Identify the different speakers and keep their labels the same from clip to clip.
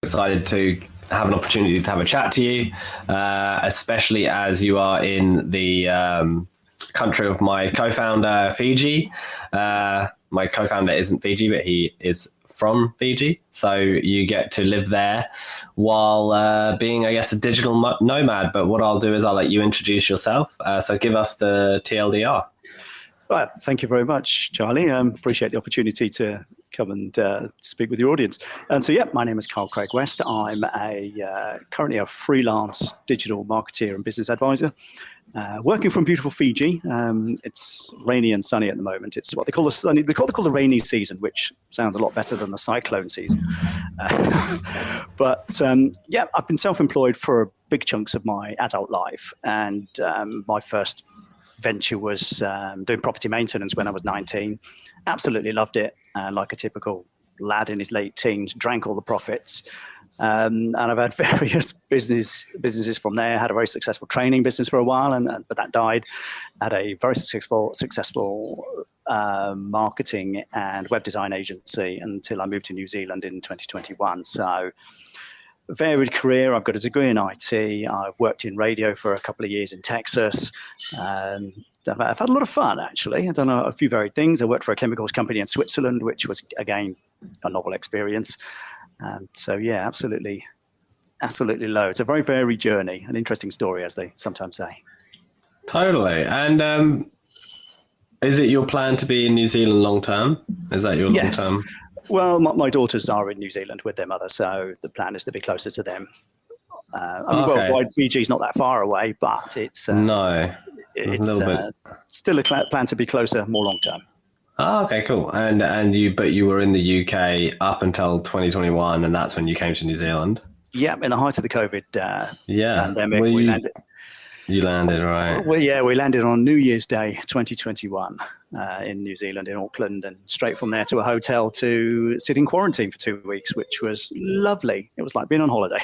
Speaker 1: excited to have an opportunity to have a chat to you, especially as you are in the country of my co-founder, Fiji. My co-founder isn't Fiji, but he is from Fiji. So you get to live there while being, I guess, a digital nomad. But what I'll do is I'll let you introduce yourself. So give us the TLDR.
Speaker 2: Right. Thank you very much, Charlie. Appreciate the opportunity to come and speak with your audience. And so, my name is Carl Craig West. I'm currently a freelance digital marketeer and business advisor, working from beautiful Fiji. It's rainy and sunny at the moment. It's what they call the rainy season, which sounds a lot better than the cyclone season. But I've been self-employed for big chunks of my adult life, and my first venture was doing property maintenance when I was 19. Absolutely loved it. Like a typical lad in his late teens, drank all the profits. And I've had various businesses from there. Had a very successful training business for a while, but that died. Had a very successful marketing and web design agency until I moved to New Zealand in 2021. So varied career. I've got a degree in IT. I've worked in radio for a couple of years in Texas. I've had a lot of fun, actually. I've done a few varied things. I worked for a chemicals company in Switzerland, which was, again, a novel experience. Absolutely low. It's a very varied journey, an interesting story, as they sometimes say.
Speaker 1: Totally. And is it your plan to be in New Zealand long term? Is that your long term?
Speaker 2: Well, my daughters are in New Zealand with their mother, so the plan is to be closer to them. Worldwide, Fiji's not that far away, but it's still a plan to be closer, more long term.
Speaker 1: Oh, okay, cool. And you were in the UK up until 2021, and that's when you came to New Zealand. Yeah,
Speaker 2: in the height of the COVID pandemic, we landed.
Speaker 1: You landed, right?
Speaker 2: Well, we landed on New Year's Day, 2021, in New Zealand, in Auckland, and straight from there to a hotel to sit in quarantine for 2 weeks, which was lovely. It was like being on holiday.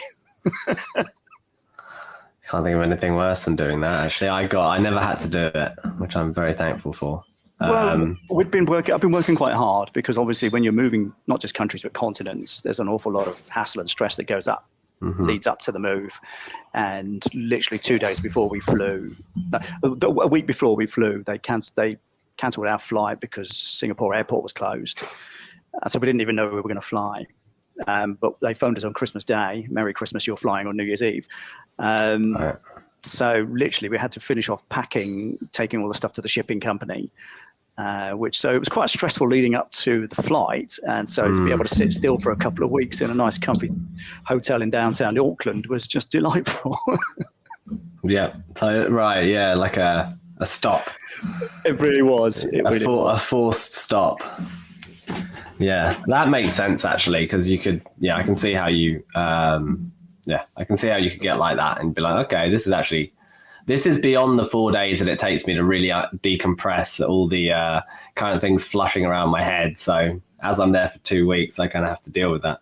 Speaker 1: Can't think of anything worse than doing that. Actually, I never had to do it, which I'm very thankful for.
Speaker 2: I've been working quite hard, because obviously when you're moving not just countries but continents, there's an awful lot of hassle and stress that goes up. Leads up to the move. And literally 2 days before we flew, a week before we flew, they cancelled our flight because Singapore airport was closed. So we didn't even know we were going to fly. But they phoned us on Christmas Day. Merry Christmas, you're flying on New Year's Eve. Right. So literally we had to finish off packing, taking all the stuff to the shipping company. So it was quite stressful leading up to the flight, and so to be able to sit still for a couple of weeks in a nice comfy hotel in downtown Auckland was just delightful.
Speaker 1: Like a stop.
Speaker 2: It really was.
Speaker 1: A forced stop. Yeah, that makes sense actually, because you could. I can see how you. I can see how you could get like that and be like, okay, this is beyond the 4 days that it takes me to really decompress all the kind of things flushing around my head. So as I'm there for 2 weeks, I kind of have to deal with that.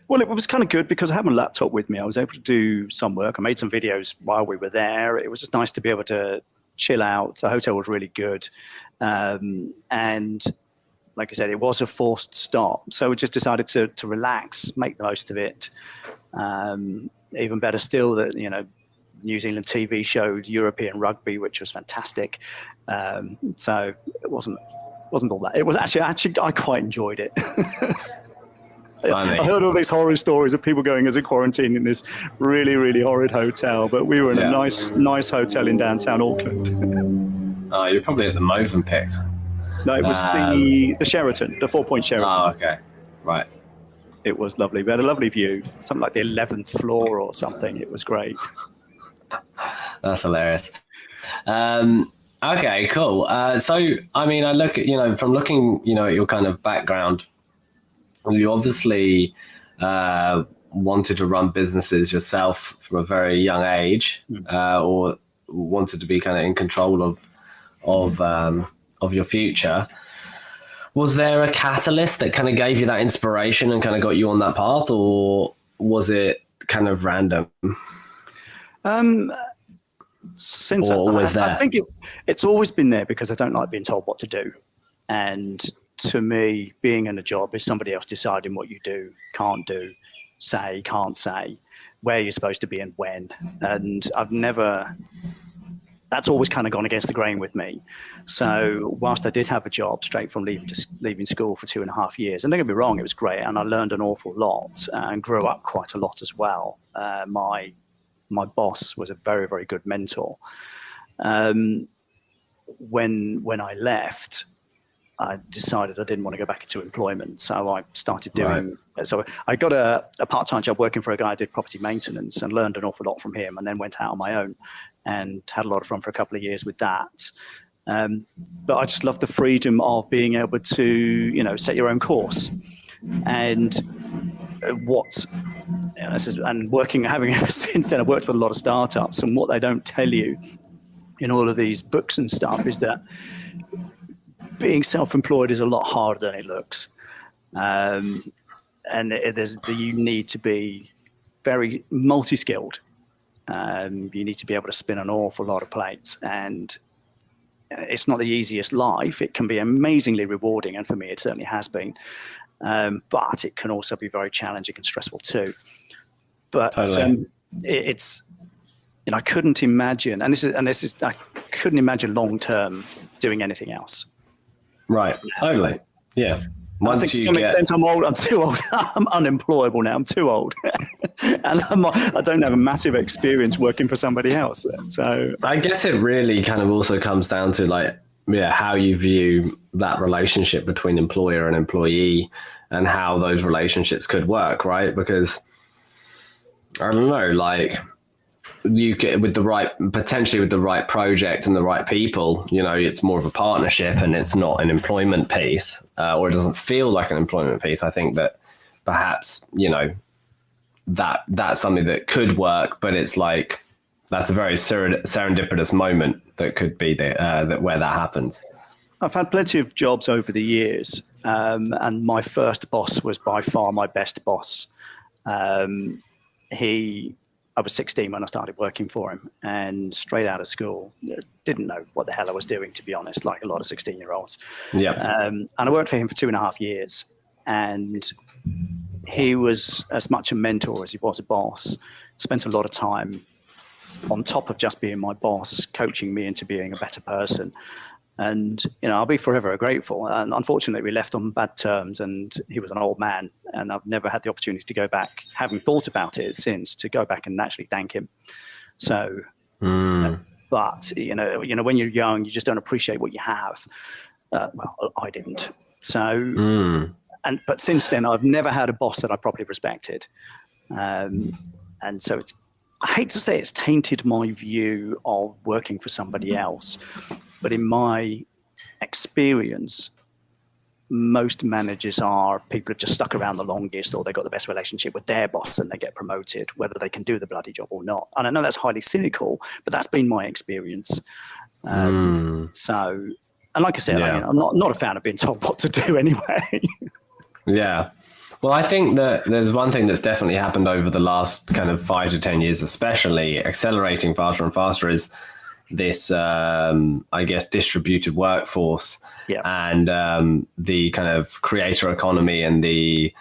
Speaker 2: Well, it was kind of good because I had my laptop with me. I was able to do some work. I made some videos while we were there. It was just nice to be able to chill out. The hotel was really good. And like I said, it was a forced stop. So we just decided to relax, make the most of it. Even better still that, New Zealand TV showed European rugby, which was fantastic. So it wasn't all that. It was actually I quite enjoyed it. I heard all these horror stories of people going as a quarantine in this really, really horrid hotel, but we were in a nice hotel in downtown Auckland.
Speaker 1: Oh, you're probably at the Movenpick.
Speaker 2: No, it was the Sheraton, the 4-point Sheraton.
Speaker 1: Oh, okay, right.
Speaker 2: It was lovely. We had a lovely view, something like the 11th floor or something. It was great.
Speaker 1: That's hilarious. Okay, cool. So, I mean, I look at, from looking, at your kind of background, you obviously wanted to run businesses yourself from a very young age, or wanted to be kind of in control of your future. Was there a catalyst that kind of gave you that inspiration and kind of got you on that path, or was it kind of random?
Speaker 2: Since
Speaker 1: I
Speaker 2: think it's always been there because I don't like being told what to do. And to me, being in a job is somebody else deciding what you do, can't do. say, can't say, where you're supposed to be and when. And that's always kind of gone against the grain with me. So whilst I did have a job straight from leaving school for 2.5 years, and don't get me wrong, it was great, and I learned an awful lot and grew up quite a lot as well. My boss was a very, very good mentor. When I left, I decided I didn't want to go back into employment. So I started doing, so I got a part-time job working for a guy who did property maintenance and learned an awful lot from him, and then went out on my own and had a lot of fun for a couple of years with that. But I just love the freedom of being able to, set your own course. And having since then, I've worked with a lot of startups, and what they don't tell you in all of these books and stuff is that being self-employed is a lot harder than it looks. You need to be very multi-skilled. You need to be able to spin an awful lot of plates, and it's not the easiest life. It can be amazingly rewarding, and for me, it certainly has been. But it can also be very challenging and stressful too. But
Speaker 1: totally.
Speaker 2: I couldn't imagine, I couldn't imagine long term doing anything else.
Speaker 1: Right. Totally. Yeah.
Speaker 2: I think to some extent I'm old. I'm too old. I'm unemployable now. I'm too old, and I don't have a massive experience working for somebody else. So
Speaker 1: I guess it really kind of also comes down to how you view that relationship between employer and employee, and how those relationships could work, right? Because I don't know, you get potentially with the right project and the right people, it's more of a partnership and it's not an employment piece, or it doesn't feel like an employment piece. I think that perhaps, that's something that could work, but it's that's a very serendipitous moment that could be where that happens.
Speaker 2: I've had plenty of jobs over the years, and my first boss was by far my best boss. I was 16 when I started working for him, and straight out of school, didn't know what the hell I was doing, to be honest, like a lot of 16-year-olds.
Speaker 1: Yeah.
Speaker 2: And I worked for him for 2.5 years, and he was as much a mentor as he was a boss. Spent a lot of time on top of just being my boss, coaching me into being a better person. And, I'll be forever grateful. And unfortunately, we left on bad terms, and he was an old man, and I've never had the opportunity to go back, having thought about it since, to go back and actually thank him. So, but, when you're young, you just don't appreciate what you have. Well, I didn't. So, but since then, I've never had a boss that I properly respected. And so I hate to say it's tainted my view of working for somebody else. But in my experience, most managers are people who've just stuck around the longest, or they've got the best relationship with their boss and they get promoted, whether they can do the bloody job or not. And I know that's highly cynical, but that's been my experience. So, and like I said, I'm not a fan of being told what to do anyway. Yeah.
Speaker 1: Well, I think that there's one thing that's definitely happened over the last kind of 5 to 10 years, especially accelerating faster and faster, is this, distributed workforce, and the kind of creator economy and the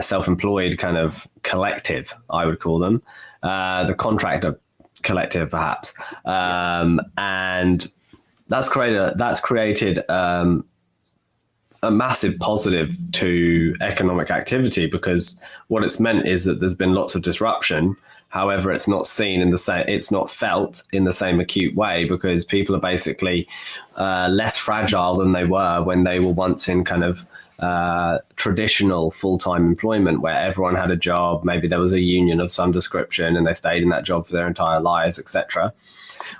Speaker 1: self-employed kind of collective, I would call them, the contractor collective, perhaps, and that's created a massive positive to economic activity, because what it's meant is that there's been lots of disruption. However, it's not seen it's not felt in the same acute way, because people are basically less fragile than they were when they were once in kind of traditional full-time employment, where everyone had a job. Maybe there was a union of some description and they stayed in that job for their entire lives, etc.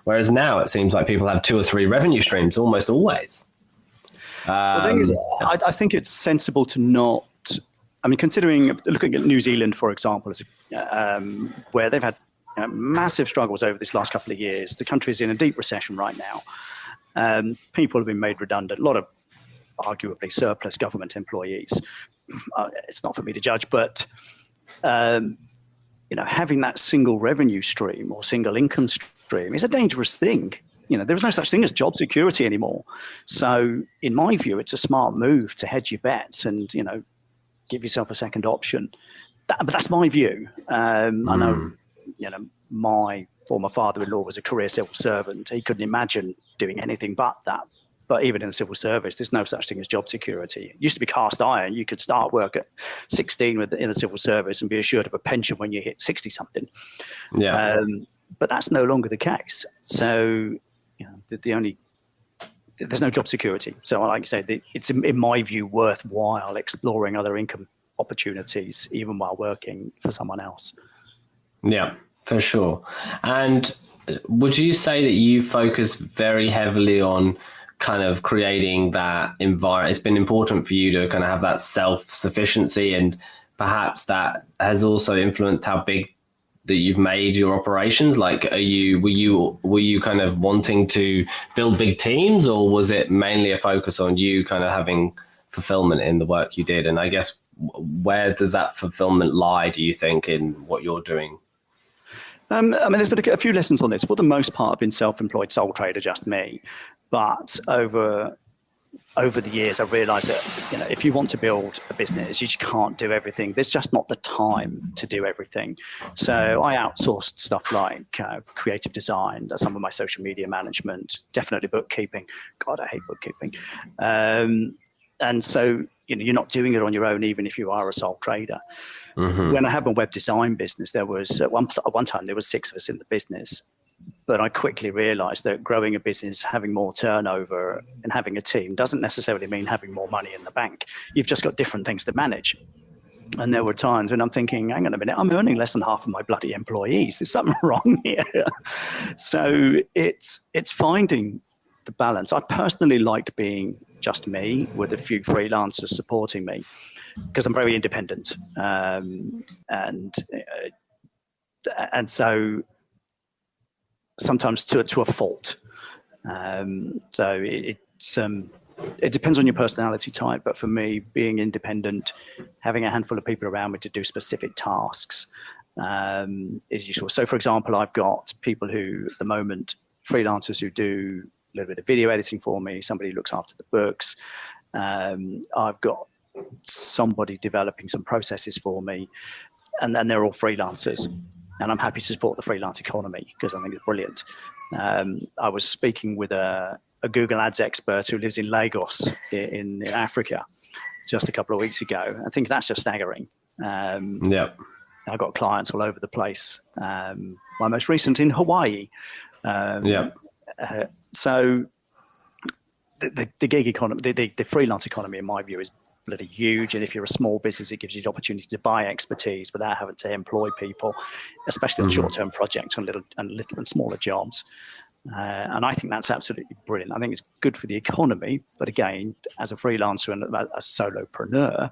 Speaker 1: Whereas now it seems like people have 2 or 3 revenue streams almost always.
Speaker 2: The thing is, I think it's sensible to not. I mean, looking at New Zealand, for example, where they've had massive struggles over this last couple of years. The country is in a deep recession right now. People have been made redundant. A lot of arguably surplus government employees. It's not for me to judge, but having that single revenue stream or single income stream is a dangerous thing. There is no such thing as job security anymore. So in my view, it's a smart move to hedge your bets and, give yourself a second option. but that's my view. I know, my former father-in-law was a career civil servant. He couldn't imagine doing anything but that. But even in the civil service, there's no such thing as job security. It used to be cast iron. You could start work at 16 in the civil service and be assured of a pension when you hit 60-something.
Speaker 1: Yeah.
Speaker 2: But that's no longer the case. So there's no job security. So like I say, it's, in my view, worthwhile exploring other income opportunities, even while working for someone else.
Speaker 1: Yeah, for sure. And would you say that you focus very heavily on kind of creating that environment? It's been important for you to kind of have that self-sufficiency, and perhaps that has also influenced how big that you've made your operations. Like, were you kind of wanting to build big teams, or was it mainly a focus on you kind of having fulfillment in the work you did? And I guess, where does that fulfillment lie, do you think, in what you're doing?
Speaker 2: I mean, there's been a few lessons on this. For the most part, I've been self-employed sole trader, just me. But over the years, I've realized that, if you want to build a business, you just can't do everything. There's just not the time to do everything. So I outsourced stuff like creative design, some of my social media management, definitely bookkeeping. God, I hate bookkeeping. And so, you're not doing it on your own, even if you are a sole trader. Mm-hmm. When I had my web design business, there was at one time there was 6 of us in the business. But I quickly realized that growing a business, having more turnover and having a team doesn't necessarily mean having more money in the bank. You've just got different things to manage. And there were times when I'm thinking, hang on a minute, I'm earning less than half of my bloody employees. There's something wrong here. So it's finding the balance. I personally like being just me with a few freelancers supporting me, because I'm very independent. And so sometimes to a fault. So it depends on your personality type, but for me, being independent, having a handful of people around me to do specific tasks is useful. So, for example, I've got people who, at the moment, freelancers who do a little bit of video editing for me, somebody who looks after the books. I've got somebody developing some processes for me, and then they're all freelancers. And I'm happy to support the freelance economy because I think it's brilliant. I was speaking with a Google Ads expert who lives in Lagos in Africa just a couple of weeks ago. I think that's just staggering. I've got clients all over the place. My most recent in Hawaii. So the gig economy, the freelance economy, in my view, is bloody huge. And if you're a small business, it gives you the opportunity to buy expertise without having to employ people, especially on short-term projects and little and smaller jobs. And I think that's absolutely brilliant. I think it's good for the economy. But again, as a freelancer and a solopreneur,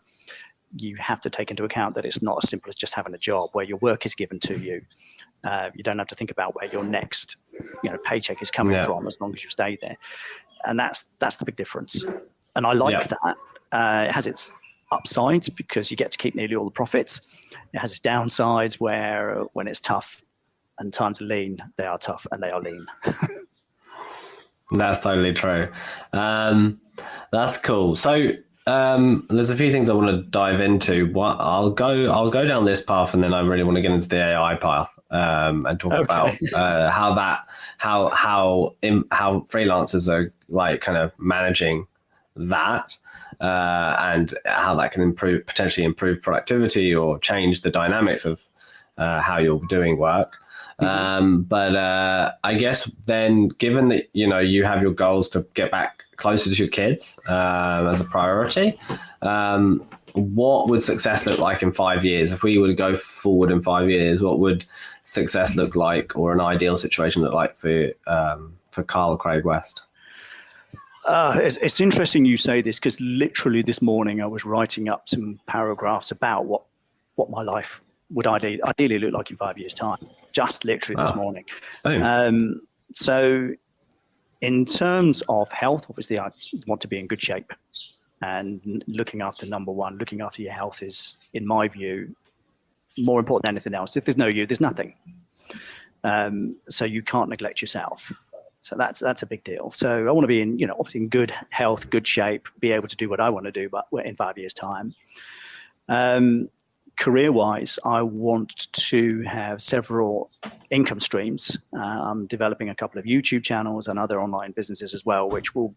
Speaker 2: you have to take into account that it's not as simple as just having a job where your work is given to you. You don't have to think about where your next paycheck is coming from, as long as you stay there. And that's the big difference. And I like that. It has its upsides because you get to keep nearly all the profits. It has its downsides where when it's tough and times are lean, they are tough and they are lean.
Speaker 1: That's totally true. That's cool. So there's a few things I want to dive into. I'll go down this path, and then I really want to get into the AI path and talk about how freelancers are like kind of managing that. And how that can potentially improve productivity or change the dynamics of how you're doing work. But I guess then, given that you have your goals to get back closer to your kids as a priority, what would success look like in 5 years? If we were to go forward in 5 years, what would success look like, or an ideal situation look like for Carl Craig West?
Speaker 2: It's interesting you say this, because literally this morning I was writing up some paragraphs about what my life would ideally look like in 5 years' time. Just literally this morning. So in terms of health, obviously I want to be in good shape, and looking after your health is, in my view, more important than anything else. If there's no you, there's nothing. So you can't neglect yourself. So that's a big deal. So I want to be obviously in good health, good shape, be able to do what I want to do, but in 5 years' time. career-wise, I want to have several income streams. I'm developing a couple of YouTube channels and other online businesses as well, which will,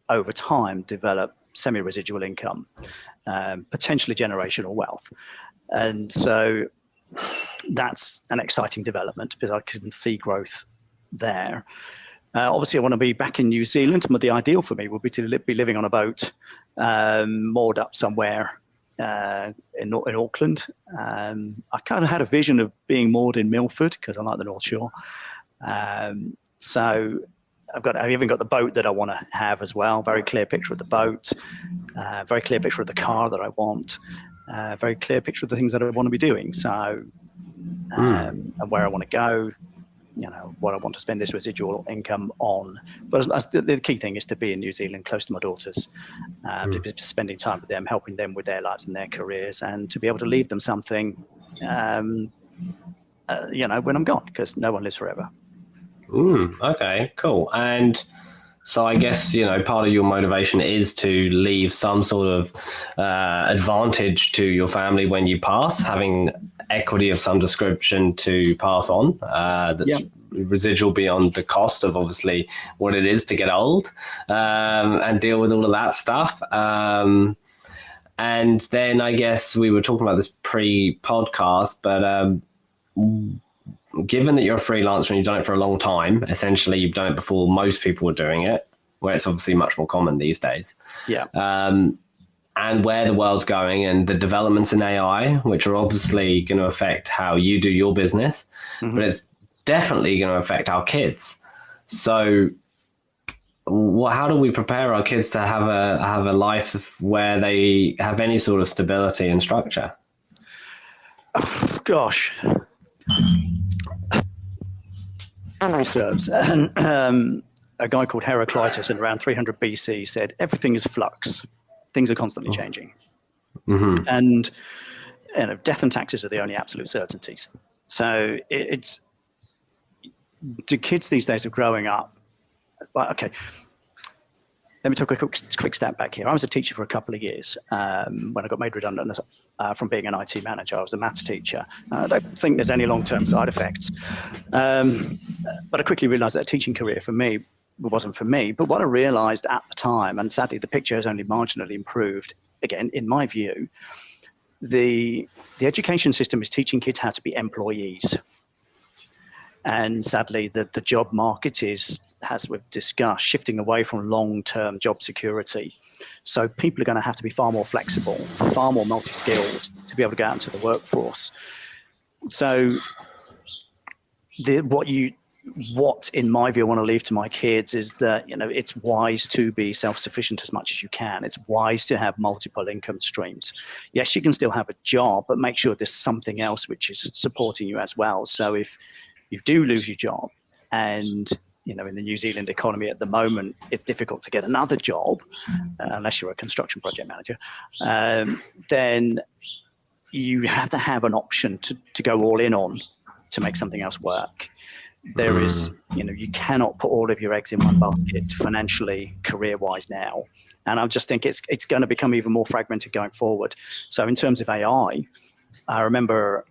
Speaker 2: over time, develop semi-residual income, potentially generational wealth. And so that's an exciting development because I can see growth there. Obviously, I want to be back in New Zealand, but the ideal for me would be to be living on a boat, moored up somewhere in Auckland. I kind of had a vision of being moored in Milford because I like the North Shore. So I've even got the boat that I want to have as well. Very clear picture of the boat, very clear picture of the car that I want, very clear picture of the things that I want to be doing. So and where I want to go, what I want to spend this residual income on. But the key thing is to be in New Zealand, close to my daughters, to be spending time with them, helping them with their lives and their careers, and to be able to leave them something, when I'm gone, because no one lives forever.
Speaker 1: Okay, cool. And so I guess, part of your motivation is to leave some sort of advantage to your family when you pass, having equity of some description to pass on, that's residual beyond the cost of obviously what it is to get old, and deal with all of that stuff. And then I guess we were talking about this pre-podcast, but given that you're a freelancer and you've done it for a long time, essentially you've done it before most people were doing it, where it's obviously much more common these days.
Speaker 2: Yeah.
Speaker 1: And where the world's going and the developments in AI, which are obviously going to affect how you do your business, but it's definitely going to affect our kids. So how do we prepare our kids to have a life where they have any sort of stability and structure?
Speaker 2: Oh, gosh. Memory serves. A guy called Heraclitus in around 300 BC said, everything is flux. Things are constantly changing. And death and taxes are the only absolute certainties. So it's the kids these days are growing up. Well, okay, let me take a quick step back here. I was a teacher for a couple of years when I got made redundant from being an IT manager. I was a maths teacher. I don't think there's any long-term side effects. But I quickly realized that a teaching career for me wasn't for me. But what I realized at the time, and sadly the picture has only marginally improved, again, in my view, the education system is teaching kids how to be employees. And sadly, the job market is, as we've discussed, shifting away from long-term job security. So people are going to have to be far more flexible, far more multi-skilled to be able to go out into the workforce. So what in my view I want to leave to my kids is that it's wise to be self-sufficient as much as you can. It's wise to have multiple income streams. Yes, you can still have a job, but make sure there's something else which is supporting you as well. So if you do lose your job, and in the New Zealand economy at the moment, it's difficult to get another job unless you're a construction project manager, then you have to have an option to go all in on to make something else work. There is, you cannot put all of your eggs in one basket financially, career-wise now. And I just think it's going to become even more fragmented going forward. So in terms of AI, I remember,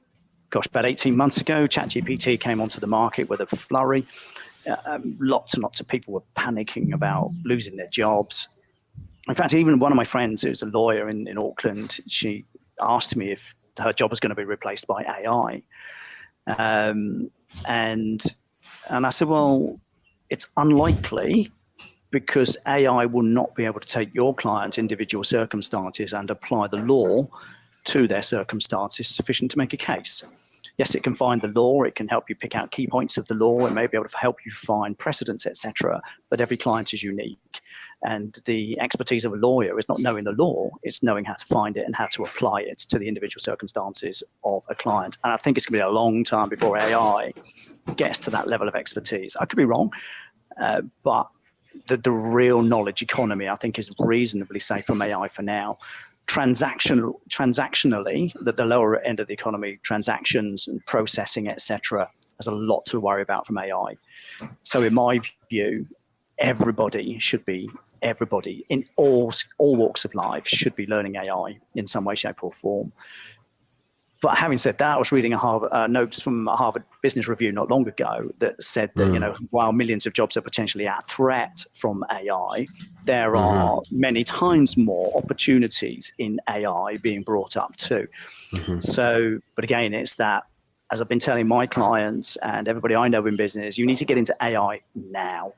Speaker 2: about 18 months ago, ChatGPT came onto the market with a flurry. Lots and lots of people were panicking about losing their jobs. In fact, even one of my friends who's a lawyer in Auckland, she asked me if her job was going to be replaced by AI. And I said, well, it's unlikely because AI will not be able to take your client's individual circumstances and apply the law to their circumstances sufficient to make a case. Yes, it can find the law, it can help you pick out key points of the law, it may be able to help you find precedents, etc. But every client is unique. And the expertise of a lawyer is not knowing the law, it's knowing how to find it and how to apply it to the individual circumstances of a client. And I think it's going to be a long time before AI gets to that level of expertise. I could be wrong, but the real knowledge economy, I think, is reasonably safe from AI for now. Transactionally, the lower end of the economy, transactions and processing, etc., has a lot to worry about from AI. So in my view, everybody in all walks of life should be learning AI in some way, shape or form. But having said that, I was reading notes from a Harvard Business Review not long ago that said that, while millions of jobs are potentially at threat from AI, there are many times more opportunities in AI being brought up too. So, but again, it's that, as I've been telling my clients and everybody I know in business, you need to get into AI now.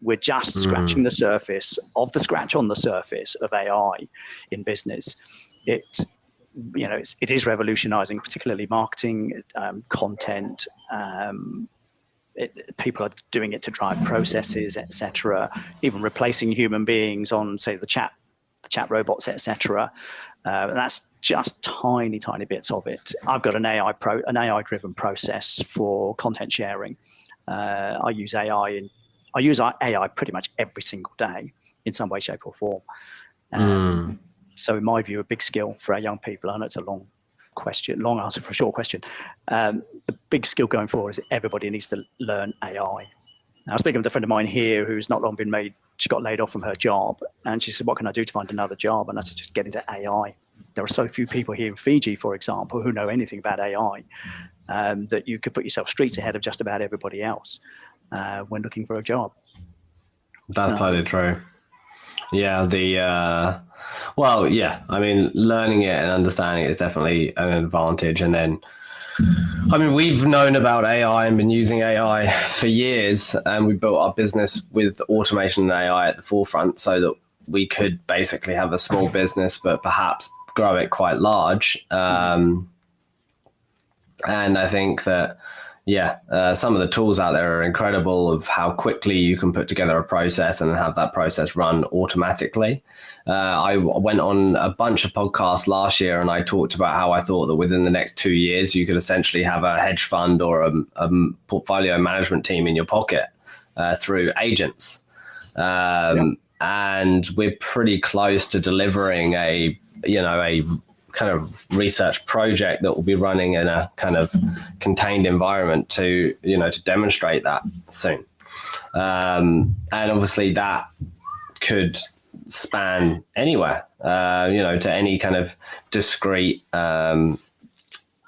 Speaker 2: We're just scratching the surface of the scratch on the surface of AI in business. It is revolutionizing, particularly marketing, content. People are doing it to drive processes, etc. Even replacing human beings on, say, the chat robots, etc. That's just tiny bits of it. I've got an AI-driven process for content sharing. I use AI pretty much every single day in some way, shape, or form. So in my view, a big skill for our young people, I know it's a long answer for a short question. The big skill going forward is everybody needs to learn AI. Now, I was speaking with a friend of mine here who's not long she got laid off from her job, and she said, what can I do to find another job? And I said, just get into AI. There are so few people here in Fiji, for example, who know anything about AI, that you could put yourself streets ahead of just about everybody else when looking for a job.
Speaker 1: That's totally true. Yeah, I mean, learning it and understanding it is definitely an advantage. And then, I mean, we've known about AI and been using AI for years, and we built our business with automation and AI at the forefront so that we could basically have a small business, but perhaps grow it quite large. And I think that, some of the tools out there are incredible of how quickly you can put together a process and have that process run automatically. I went on a bunch of podcasts last year, and I talked about how I thought that within the next 2 years, you could essentially have a hedge fund or a portfolio management team in your pocket through agents. And we're pretty close to delivering a kind of research project that will be running in a kind of contained environment to demonstrate that soon. And obviously that could span anywhere, to any kind of discrete and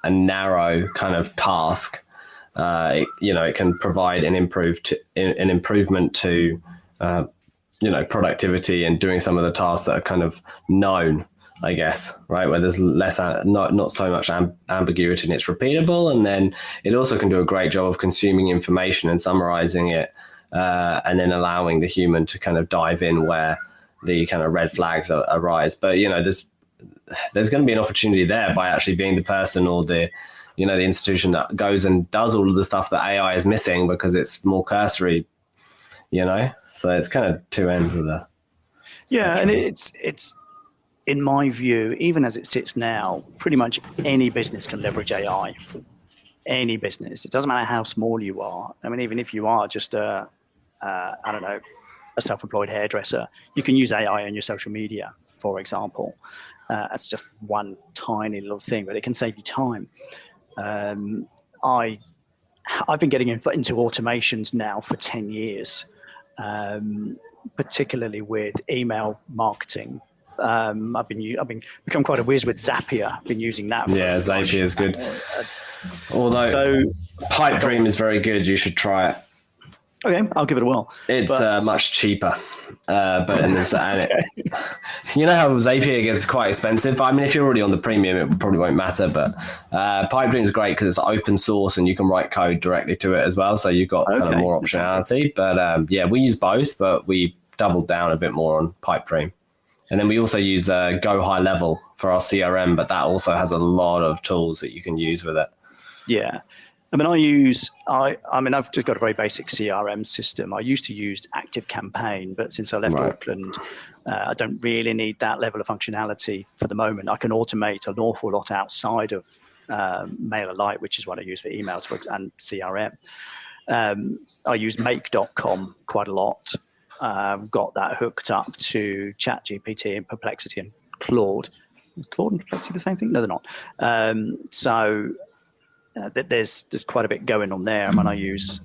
Speaker 1: narrow kind of task. It can provide an improvement to, productivity and doing some of the tasks that are kind of known, I guess, right, where there's less, not so much ambiguity and it's repeatable. And then it also can do a great job of consuming information and summarizing it, and then allowing the human to kind of dive in where the kind of red flags arise. But, there's going to be an opportunity there by actually being the person or the institution that goes and does all of the stuff that AI is missing because it's more cursory, So it's kind of two ends of the spectrum.
Speaker 2: Yeah, and it's in my view, even as it sits now, pretty much any business can leverage AI. Any business. It doesn't matter how small you are. I mean, even if you are just a self-employed hairdresser, you can use AI on your social media, for example. That's just one tiny little thing, but it can save you time. I've been getting into automations now for 10 years, particularly with email marketing. I've become quite a whiz with Zapier. I've been using that.
Speaker 1: Zapier is good. Although Pipe Dream is very good, you should try it.
Speaker 2: Okay, I'll give it a whirl.
Speaker 1: It's much cheaper, but you know how Zapier gets quite expensive. But I mean, if you're already on the premium, it probably won't matter. But Pipe Dream is great because it's open source and you can write code directly to it as well. So you've got kind of more optionality. But we use both, but we doubled down a bit more on Pipe Dream. And then we also use Go High Level for our CRM, but that also has a lot of tools that you can use with it.
Speaker 2: Yeah. I mean, I've just got a very basic CRM system. I used to use Active Campaign, but since I left Auckland, I don't really need that level of functionality for the moment. I can automate an awful lot outside of MailerLite, which is what I use for emails and CRM. I use Make.com quite a lot. Got that hooked up to ChatGPT and Perplexity and Claude. Is Claude and Perplexity the same thing? No, they're not. There's quite a bit going on there. I mean, I use,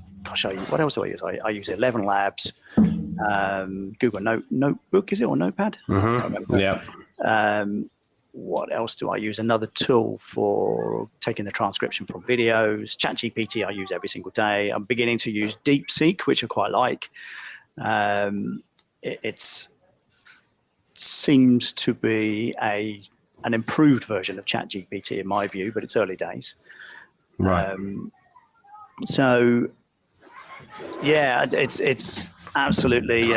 Speaker 2: what else do I use? I use 11 Labs, Google Notebook, is it, or Notepad?
Speaker 1: Mm-hmm. Yeah.
Speaker 2: what else do I use? Another tool for taking the transcription from videos. ChatGPT I use every single day. I'm beginning to use DeepSeek, which I quite like. It seems to be an improved version of ChatGPT in my view, but it's early days.
Speaker 1: Right.
Speaker 2: So yeah, it's absolutely.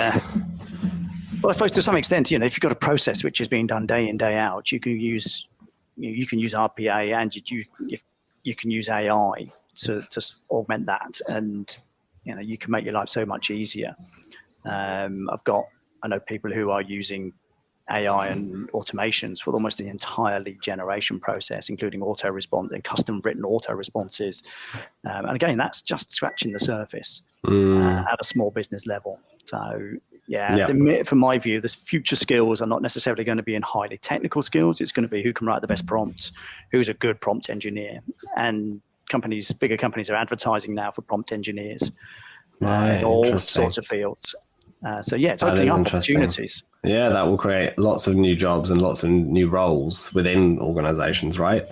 Speaker 2: Well, I suppose to some extent, if you've got a process which is being done day in, day out, you can use RPA and you can use AI to augment that, and you can make your life so much easier. I know people who are using AI and automations for almost the entire lead generation process, including auto response and custom written auto responses. And again, that's just scratching the surface at a small business level. So from my view, the future skills are not necessarily going to be in highly technical skills. It's going to be who can write the best prompts, who's a good prompt engineer. And bigger companies are advertising now for prompt engineers in all sorts of fields. It's opening up opportunities.
Speaker 1: Yeah, that will create lots of new jobs and lots of new roles within organizations, right?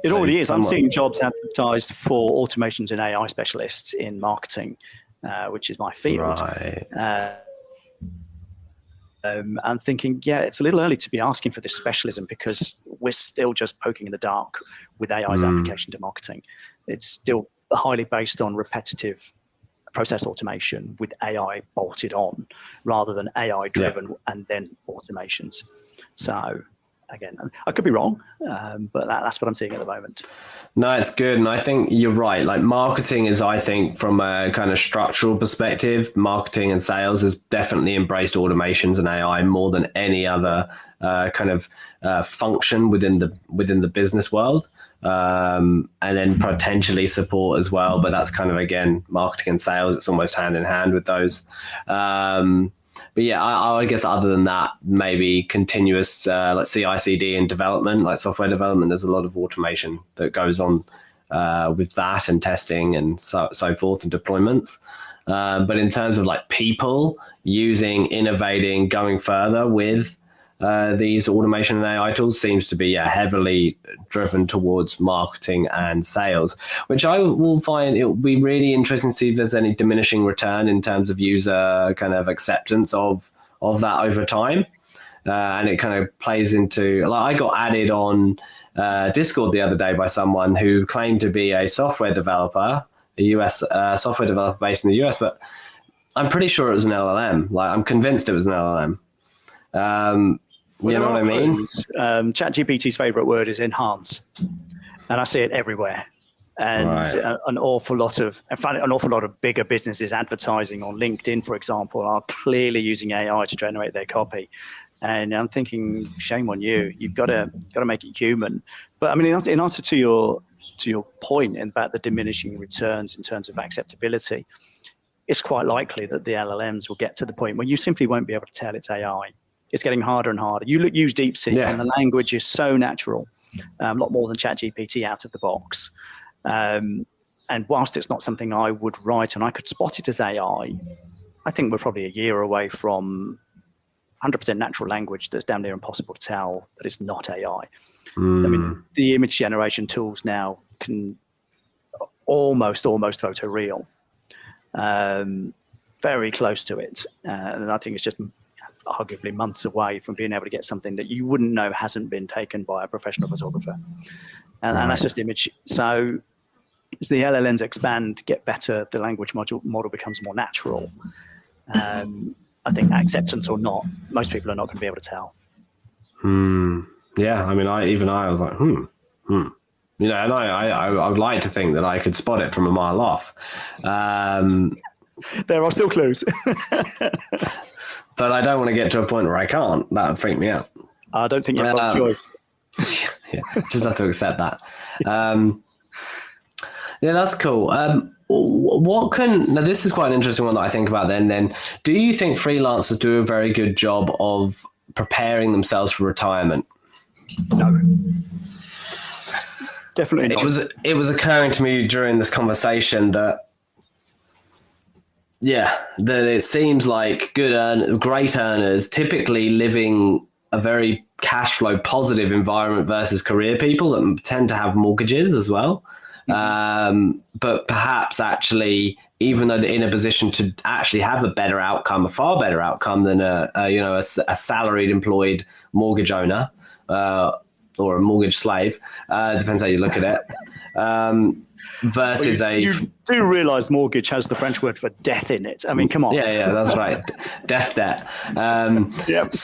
Speaker 2: It already is. I'm seeing jobs advertised for automations and AI specialists in marketing, which is my field.
Speaker 1: Right.
Speaker 2: I'm thinking, it's a little early to be asking for this specialism because we're still just poking in the dark with AI's application to marketing. It's still highly based on repetitive process automation with AI bolted on rather than AI driven and then automations. So again, I could be wrong, but that's what I'm seeing at the moment.
Speaker 1: No, it's good. And I think you're right. Like marketing is, I think from a kind of structural perspective, marketing and sales has definitely embraced automations and AI more than any other function within the business world. And then potentially support as well. But that's kind of, again, marketing and sales. It's almost hand in hand with those. But yeah, I guess other than that, maybe continuous, let's see, CI/CD and development, like software development, there's a lot of automation that goes on with that and testing and so forth and deployments. But in terms of like people using, innovating, going further with these automation and AI tools seems to be heavily driven towards marketing and sales, which I will find it will be really interesting to see if there's any diminishing return in terms of user kind of acceptance of that over time. And it kind of plays into, like I got added on Discord the other day by someone who claimed to be a software developer, a US software developer based in the US, but I'm pretty sure it was an LLM. Like I'm convinced it was an LLM. You know what I mean?
Speaker 2: ChatGPT's favorite word is enhance, and I see it everywhere. And an awful lot of bigger businesses advertising on LinkedIn, for example, are clearly using AI to generate their copy. And I'm thinking, shame on you. You've got to make it human. But I mean, in answer to your point about the diminishing returns in terms of acceptability, it's quite likely that the LLMs will get to the point where you simply won't be able to tell it's AI. It's getting harder and harder. You use DeepSeek and the language is so natural, a lot more than ChatGPT out of the box. And whilst it's not something I would write and I could spot it as AI, I think we're probably a year away from 100% natural language that's damn near impossible to tell that it's not AI. I mean, the image generation tools now can almost photoreal, very close to it. And I think it's just arguably months away from being able to get something that you wouldn't know hasn't been taken by a professional photographer. And that's just image. So as the LLMs expand, get better, the language model becomes more natural. I think acceptance or not, most people are not going to be able to tell.
Speaker 1: Yeah, I mean, I was like, and I would like to think that I could spot it from a mile off.
Speaker 2: There are still clues.
Speaker 1: But I don't want to get to a point where I can't. That would freak me out.
Speaker 2: I don't think you have a choice.
Speaker 1: Just have to accept that. That's cool. Now this is quite an interesting one that I think about then. Do you think freelancers do a very good job of preparing themselves for retirement?
Speaker 2: No. Definitely not.
Speaker 1: It was occurring to me during this conversation that it seems like great earners typically living a very cash flow positive environment versus career people that tend to have mortgages as well. But perhaps actually, even though they're in a position to actually have a better outcome, a far better outcome than a salaried employed mortgage owner or a mortgage slave, depends how you look at it. Versus
Speaker 2: you do realise mortgage has the French word for death in it. I mean, come on.
Speaker 1: Yeah, that's right. Death debt.
Speaker 2: Yep.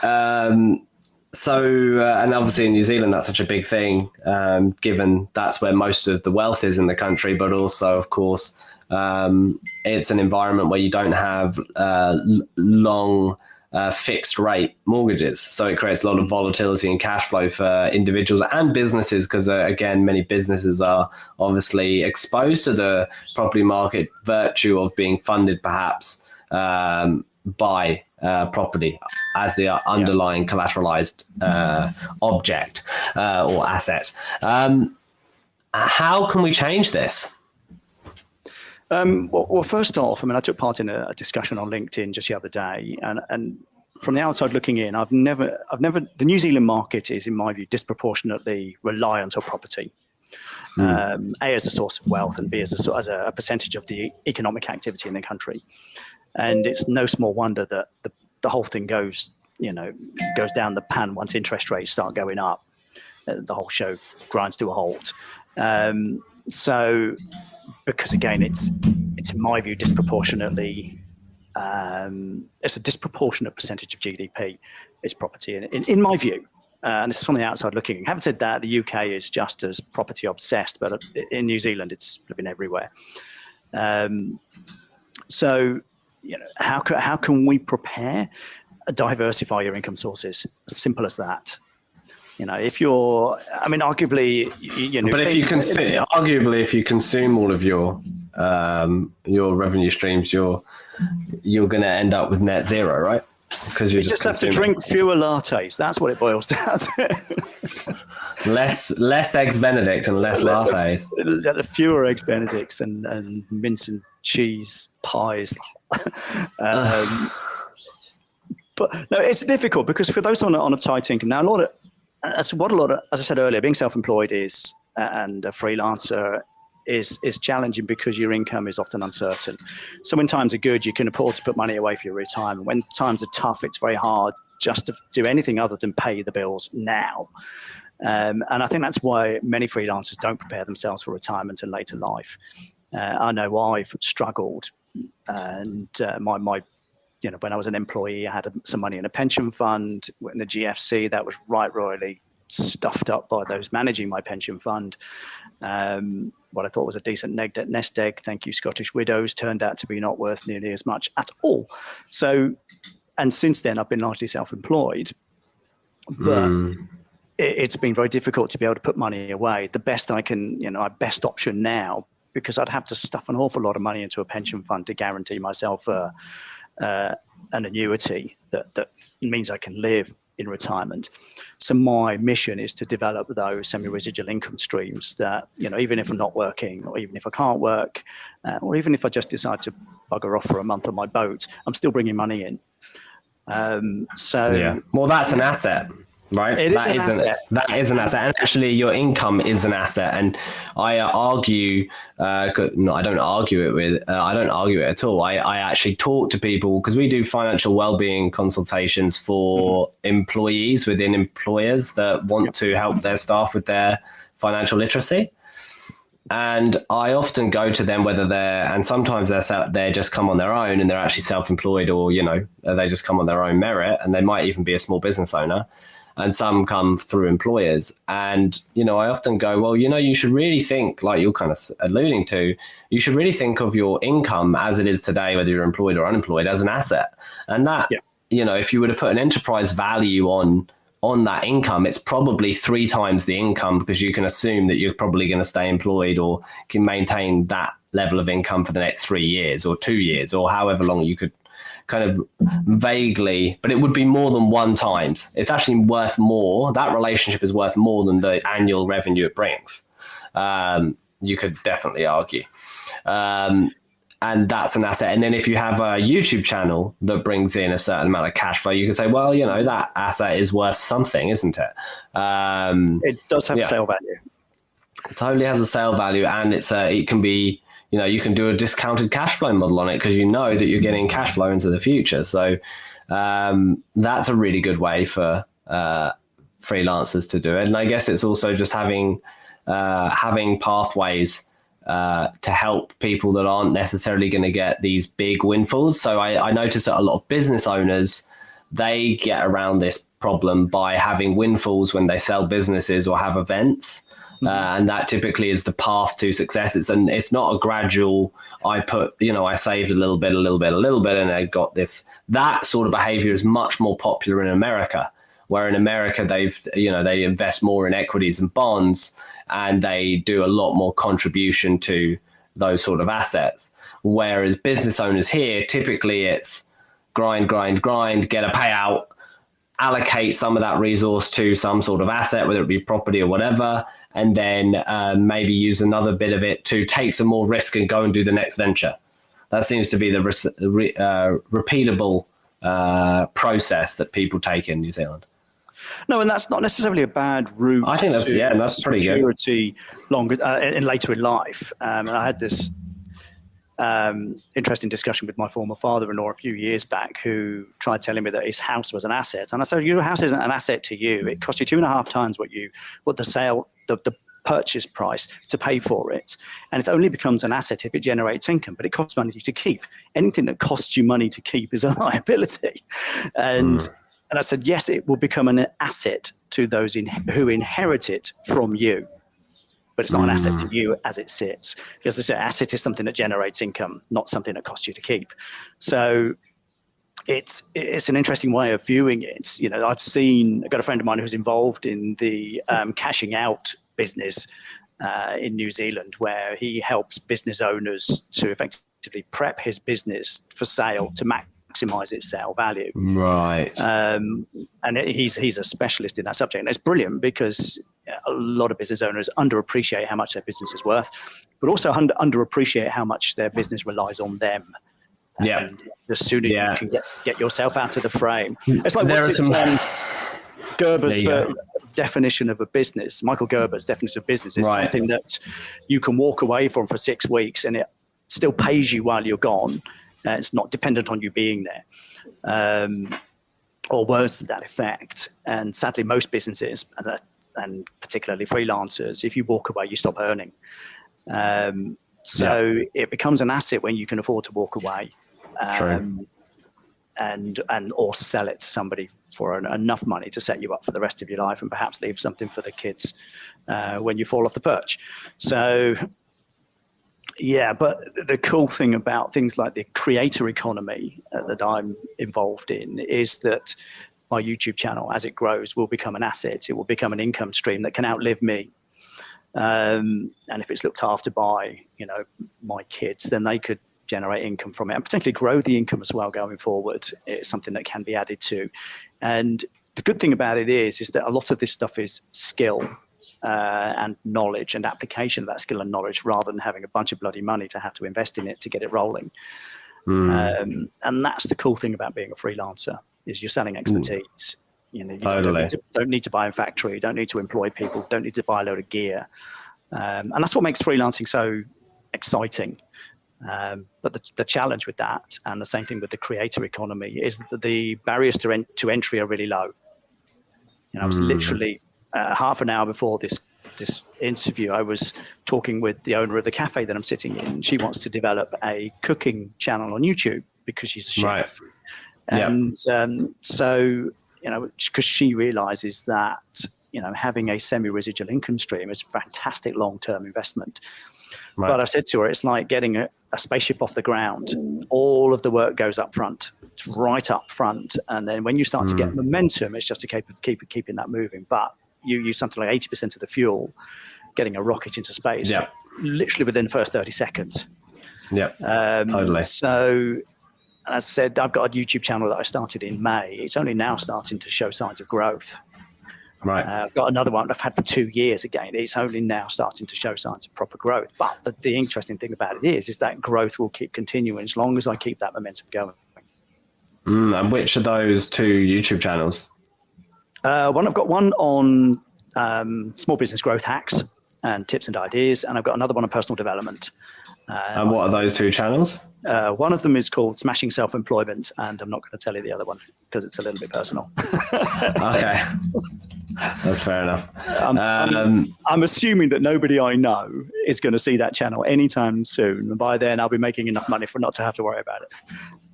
Speaker 1: And obviously in New Zealand, that's such a big thing, given that's where most of the wealth is in the country. But also, of course, it's an environment where you don't have long fixed rate mortgages. So it creates a lot of volatility and cash flow for individuals and businesses, because, again, many businesses are obviously exposed to the property market virtue of being funded perhaps by property as the underlying collateralized object or asset. How can we change this?
Speaker 2: Well, first off, I mean, I took part in a discussion on LinkedIn just the other day, and from the outside looking in, I've never. The New Zealand market is, in my view, disproportionately reliant on property. A, as a source of wealth, and B, as a percentage of the economic activity in the country. And it's no small wonder that the whole thing goes down the pan once interest rates start going up. The whole show grinds to a halt. So, because again, it's in my view disproportionately. It's a disproportionate percentage of GDP is property, in my view. And this is from the outside looking in. Having said that, the UK is just as property obsessed, but in New Zealand, it's flipping everywhere. So, how can we prepare? Diversify your income sources. As simple as that. If you're, I mean, arguably,
Speaker 1: But if you consume all of your revenue streams, you're going to end up with net zero, right? Because you
Speaker 2: just have to drink fewer lattes. That's what it boils down to.
Speaker 1: less eggs Benedict and less lattes.
Speaker 2: Fewer eggs Benedicts and mince and cheese pies. But no, it's difficult because for those on a tight income now, as I said earlier, being self-employed is and a freelancer is challenging because your income is often uncertain. So when times are good, you can afford to put money away for your retirement. When times are tough, it's very hard just to do anything other than pay the bills now. And I think that's why many freelancers don't prepare themselves for retirement and later life. I know I've struggled, and when I was an employee, I had some money in a pension fund. In the GFC, that was royally stuffed up by those managing my pension fund. What I thought was a decent nest egg, thank you Scottish Widows, turned out to be not worth nearly as much at all. So, and since then, I've been largely self-employed. But it's been very difficult to be able to put money away. The best I can, my best option now, because I'd have to stuff an awful lot of money into a pension fund to guarantee myself an annuity that means I can live in retirement. So my mission is to develop those semi-residual income streams that, even if I'm not working, or even if I can't work, or even if I just decide to bugger off for a month on my boat, I'm still bringing money in.
Speaker 1: Well, that's an asset, right? That is an asset. And actually your income is an asset. And I argue, I don't argue it at all. I actually talk to people because we do financial well-being consultations for employees within employers that want to help their staff with their financial literacy. And I often go to them and sometimes they just come on their own and they're actually self-employed, or, they just come on their own merit, and they might even be a small business owner. And some come through employers. And, I often go, well, you should really think, like you're kind of alluding to, you should really think of your income as it is today, whether you're employed or unemployed, as an asset. And that, if you were to put an enterprise value on that income, it's probably 3 times the income, because you can assume that you're probably going to stay employed or can maintain that level of income for the next 3 years or 2 years or however long you could kind of vaguely, but it would be more than 1 times. It's actually worth more. That relationship is worth more than the annual revenue it brings. You could definitely argue. And and that's an asset. And then if you have a YouTube channel that brings in a certain amount of cash flow, you can say, well, that asset is worth something, isn't it?
Speaker 2: It does have sale value.
Speaker 1: It totally has a sale value, and it can be, you can do a discounted cash flow model on it because you know that you're getting cash flow into the future. So that's a really good way for freelancers to do it. And I guess it's also just having pathways to help people that aren't necessarily going to get these big windfalls. So I notice that a lot of business owners, they get around this problem by having windfalls when they sell businesses or have events. And that typically is the path to success. It's not a gradual, I saved a little bit, and I got this. That sort of behavior is much more popular in America, where in America, they invest more in equities and bonds, and they do a lot more contribution to those sort of assets. Whereas business owners here, typically it's grind, get a payout, allocate some of that resource to some sort of asset, whether it be property or whatever, and then maybe use another bit of it to take some more risk and go and do the next venture. That seems to be the repeatable process that people take in New Zealand.
Speaker 2: No, and that's not necessarily a bad route.
Speaker 1: I think that's pretty good.
Speaker 2: Longer and later in life. And I had this interesting discussion with my former father-in-law a few years back, who tried telling me that his house was an asset. And I said, your house isn't an asset to you. It cost you 2.5 times what the purchase price to pay for it. And it only becomes an asset if it generates income, but it costs money to keep. Anything that costs you money to keep is a liability. And I said, yes, it will become an asset to those who inherit it from you. But it's not an asset to you as it sits. Because as I said, asset is something that generates income, not something that costs you to keep. So it's an interesting way of viewing it. I've got a friend of mine who's involved in the cashing out business in New Zealand, where he helps business owners to effectively prep his business for sale to maximize its sale value.
Speaker 1: Right.
Speaker 2: And he's a specialist in that subject. And it's brilliant because a lot of business owners underappreciate how much their business is worth, but also underappreciate how much their business relies on them. And the sooner you can get yourself out of the frame. It's like Gerber's definition of a business. Michael Gerber's definition of business is something that you can walk away from for 6 weeks and it still pays you while you're gone. It's not dependent on you being there, or words to that effect. And sadly, most businesses, and particularly freelancers, if you walk away, you stop earning. So it becomes an asset when you can afford to walk away, and or sell it to somebody for enough money to set you up for the rest of your life, and perhaps leave something for the kids when you fall off the perch. So, but the cool thing about things like the creator economy that I'm involved in is that my YouTube channel, as it grows, will become an asset. It will become an income stream that can outlive me. And if it's looked after by, my kids, then they could generate income from it and particularly grow the income as well going forward. It's something that can be added to. And the good thing about it is that a lot of this stuff is skill and knowledge and application of that skill and knowledge, rather than having a bunch of bloody money to have to invest in it to get it rolling. And that's the cool thing about being a freelancer, is you're selling expertise. You don't need to buy a factory, don't need to employ people, don't need to buy a load of gear. And that's what makes freelancing so exciting. But the challenge with that, and the same thing with the creator economy, is that the barriers to entry are really low. I was literally half an hour before this interview, I was talking with the owner of the cafe that I'm sitting in. She wants to develop a cooking channel on YouTube because she's a chef. And so, because she realizes that, having a semi-residual income stream is a fantastic long-term investment. But I said to her, it's like getting a spaceship off the ground. All of the work goes up front. It's right up front. And then when you start to get momentum, it's just a case of keeping that moving. But you use something like 80% of the fuel, getting a rocket into space, literally within the first 30 seconds. Totally. So, as I said, I've got a YouTube channel that I started in May. It's only now starting to show signs of growth.
Speaker 1: Right.
Speaker 2: I've got another one I've had for 2 years again. It's only now starting to show signs of proper growth. But the interesting thing about it is that growth will keep continuing as long as I keep that momentum going.
Speaker 1: And which of those 2 YouTube channels?
Speaker 2: I've got one on small business growth hacks and tips and ideas, and I've got another one on personal development.
Speaker 1: And what are those 2 channels?
Speaker 2: One of them is called Smashing Self-Employment, and I'm not going to tell you the other one because it's a little bit personal.
Speaker 1: Okay. That's fair enough.
Speaker 2: I'm assuming that nobody I know is going to see that channel anytime soon. And by then, I'll be making enough money for not to have to worry about it.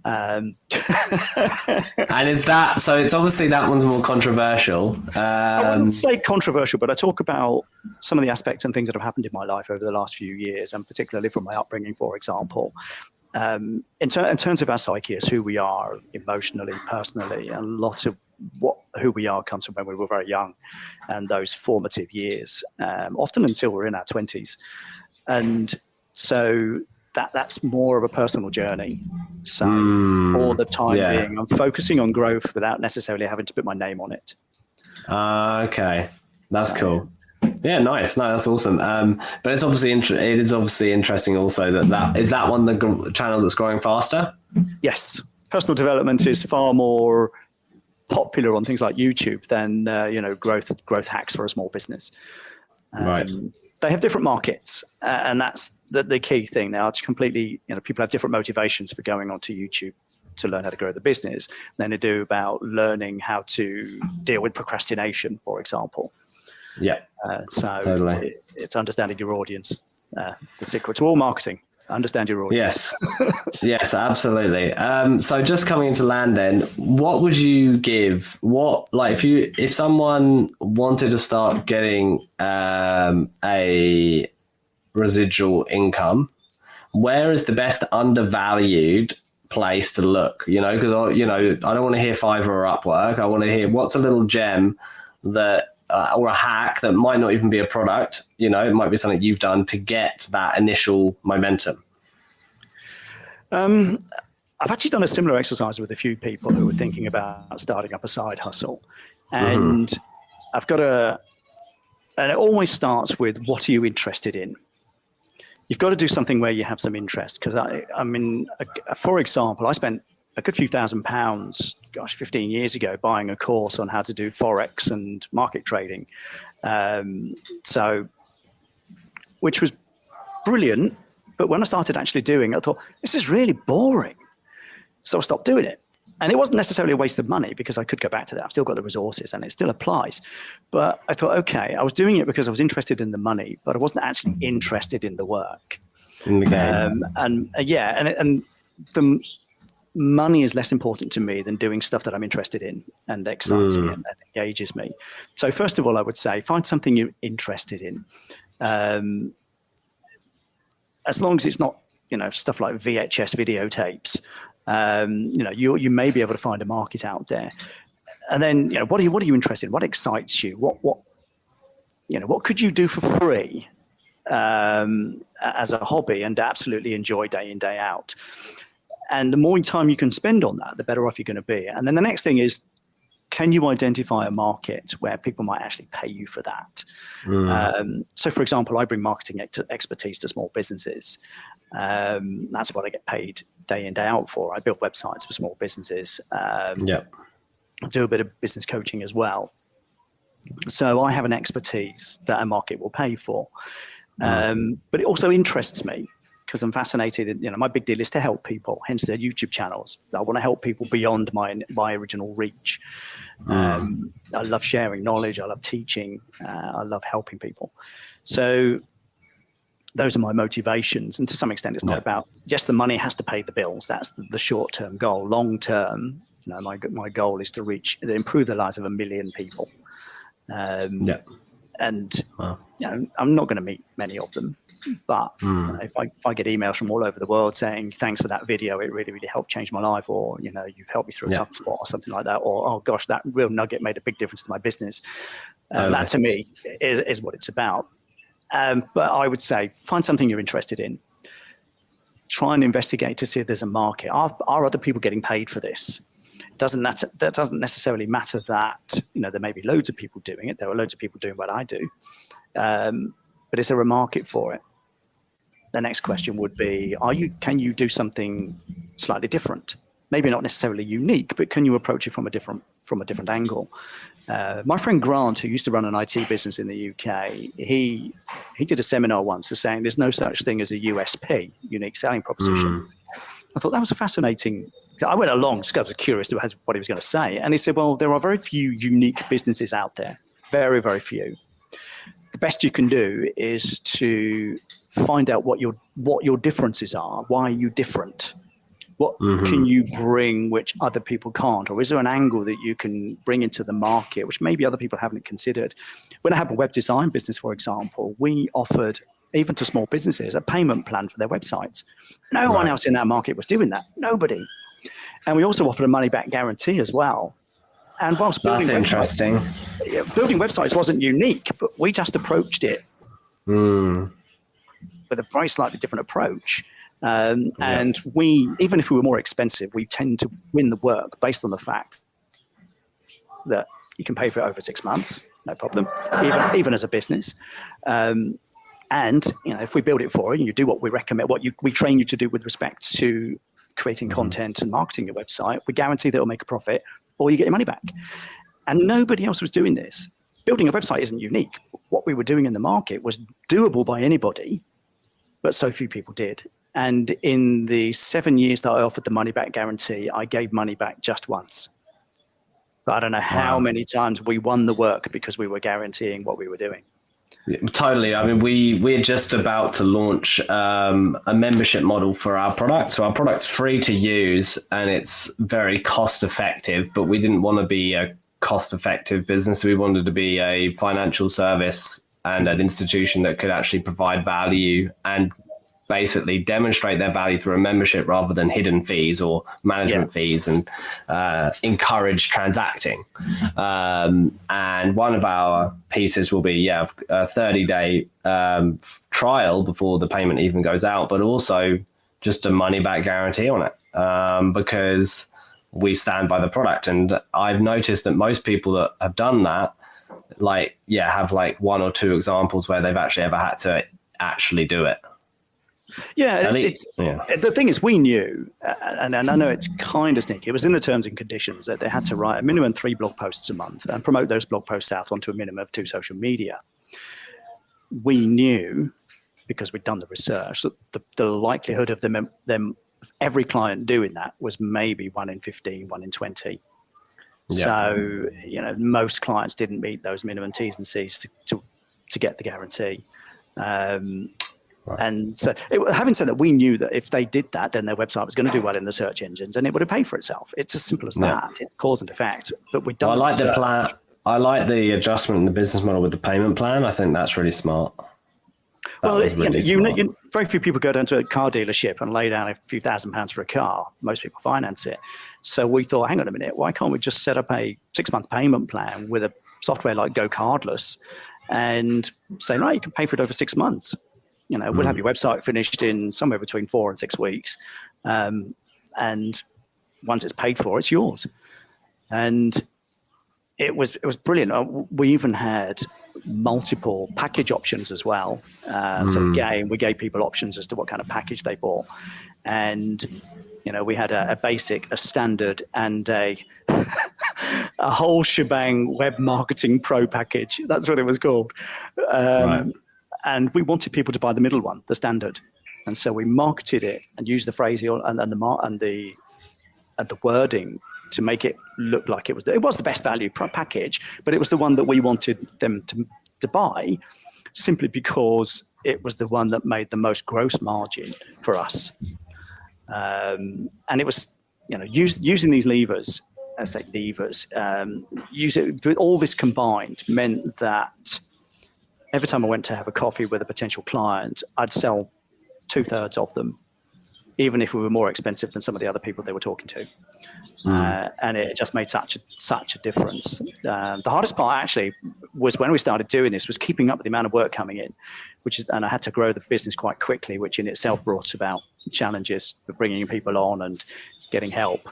Speaker 1: And is that, so it's obviously that one's more controversial.
Speaker 2: I wouldn't say controversial, but I talk about some of the aspects and things that have happened in my life over the last few years, and particularly from my upbringing, for example. In terms of our psyche, as who we are emotionally, personally, a lot of who we are comes from when we were very young and those formative years, often until we're in our 20s. And so that's more of a personal journey. So for the time being, I'm focusing on growth without necessarily having to put my name on it.
Speaker 1: Okay, that's cool. Yeah, nice. No, that's awesome. But it's obviously it is obviously interesting also that is that one the channel that's growing faster. Yes,
Speaker 2: personal development is far more popular on things like YouTube than growth hacks for a small business.
Speaker 1: Right.
Speaker 2: They have different markets, and that's the key thing now. It's completely, people have different motivations for going onto YouTube to learn how to grow the business than they do about learning how to deal with procrastination, for example.
Speaker 1: Yeah.
Speaker 2: So
Speaker 1: totally.
Speaker 2: It's understanding your audience. The secret to all marketing. Understand your audience.
Speaker 1: Yes. Yes, absolutely. So just coming into land then, what would you give? If someone wanted to start getting a residual income, where is the best undervalued place to look? Because I don't want to hear Fiverr or Upwork. I want to hear what's a little gem that or a hack that might not even be a product. It might be something you've done to get that initial momentum.
Speaker 2: I've actually done a similar exercise with a few people who were thinking about starting up a side hustle. And I've got and it always starts with, what are you interested in? You've got to do something where you have some interest. Because for example, I spent a good few £1,000s, 15 years ago, buying a course on how to do Forex and market trading. Which was brilliant. But when I started actually doing it, I thought, this is really boring. So I stopped doing it. And it wasn't necessarily a waste of money because I could go back to that. I've still got the resources and it still applies. But I thought, okay, I was doing it because I was interested in the money, but I wasn't actually interested in the work.
Speaker 1: In the game.
Speaker 2: And the money is less important to me than doing stuff that I'm interested in and excites me and engages me. So first of all, I would say, find something you're interested in. As long as it's not, stuff like VHS videotapes, you may be able to find a market out there. And then, what are you interested in? What excites you? What could you do for free as a hobby and absolutely enjoy day in, day out? And the more time you can spend on that, the better off you're going to be. And then the next thing is, can you identify a market where people might actually pay you for that? So, for example, I bring marketing expertise to small businesses. That's what I get paid day in, day out for. I build websites for small businesses. I do a bit of business coaching as well. So I have an expertise that a market will pay for. But it also interests me because I'm fascinated. My big deal is to help people, hence their YouTube channels. I want to help people beyond my original reach. I love sharing knowledge. I love teaching. I love helping people. So those are my motivations. And to some extent, it's not about, yes, the money has to pay the bills. That's the short-term goal. Long-term, my goal is to improve the lives of 1 million people. And I'm not going to meet many of them. But if I get emails from all over the world saying, thanks for that video, it really, really helped change my life, or, you've helped me through a tough spot or something like that, or, oh gosh, that real nugget made a big difference to my business. That to me is what it's about. But I would say, find something you're interested in. Try and investigate to see if there's a market. Are other people getting paid for this? that doesn't necessarily matter that, there may be loads of people doing it. There are loads of people doing what I do. But is there a market for it? The next question would be, can you do something slightly different? Maybe not necessarily unique, but can you approach it from a different angle? My friend Grant, who used to run an IT business in the UK, he did a seminar once saying there's no such thing as a USP, unique selling proposition. I thought that was a fascinating. I went along because I was curious about what he was going to say. And he said, well, there are very few unique businesses out there. Very, very few. The best you can do is to find out what your differences are. Why are you different? What can you bring which other people can't? Or is there an angle that you can bring into the market which maybe other people haven't considered? When I have a web design business, for example, we offered, even to small businesses, a payment plan for their websites. No one else in our market was doing that. Nobody. And we also offered a money-back guarantee as well. And whilst building building websites wasn't unique, but we just approached it with a very slightly different approach. And we, even if we were more expensive, we tend to win the work based on the fact that you can pay for it over 6 months, no problem, even as a business. And if we build it for you and you do what we recommend, we train you to do with respect to creating content and marketing your website, we guarantee that it'll make a profit or you get your money back. And nobody else was doing this. Building a website isn't unique. What we were doing in the market was doable by anybody, but so few people did. And in the 7 years that I offered the money back guarantee, I gave money back just once. But I don't know how many times we won the work because we were guaranteeing what we were doing.
Speaker 1: Totally. I mean, we're just about to launch a membership model for our product. So our product's free to use and it's very cost effective, but we didn't want to be a cost effective business. We wanted to be a financial service and an institution that could actually provide value and basically demonstrate their value through a membership rather than hidden fees or management fees, and encourage transacting. And one of our pieces will be a 30-day trial before the payment even goes out, but also just a money back guarantee on it, because we stand by the product. And I've noticed that most people that have done that have like one or two examples where they've actually ever had to actually do it. The thing is, we knew, and I know it's kind of sneaky, it was in the terms and conditions that they had to write a minimum 3 blog posts a month and promote those blog posts out onto a minimum of 2 social media. We knew, because we'd done the research, that the likelihood of them every client doing that was maybe 1 in 15, 1 in 20. So, most clients didn't meet those minimum T's and C's to get the guarantee. And so, having said that, we knew that if they did that, then their website was going to do well in the search engines, and it would have paid for itself. It's as simple as that. It's cause and effect. But we don't. I like the plan. I like the adjustment in the business model with the payment plan. I think that's really smart. Very few people go down to a car dealership and lay down a few £1,000s for a car. Most people finance it. So we thought, hang on a minute, why can't we just set up a 6-month payment plan with a software like Go Cardless and say, right, you can pay for it over 6 months. We'll have your website finished in somewhere between 4 and 6 weeks. And once it's paid for, it's yours. And it was brilliant. We even had multiple package options as well. So again, we gave people options as to what kind of package they bought. And, we had a basic, a standard, and a whole shebang web marketing pro package. That's what it was called. And we wanted people to buy the middle one, the standard. And so we marketed it and used the phrase and the wording to make it look like it was the best value package, but it was the one that we wanted them to buy, simply because it was the one that made the most gross margin for us. And it was, using these levers, use it with all this combined meant that every time I went to have a coffee with a potential client, I'd sell 2/3 of them, even if we were more expensive than some of the other people they were talking to. And it just made such a difference. The hardest part actually was when we started doing this was keeping up with the amount of work coming in, and I had to grow the business quite quickly, which in itself brought about challenges for bringing people on and getting help.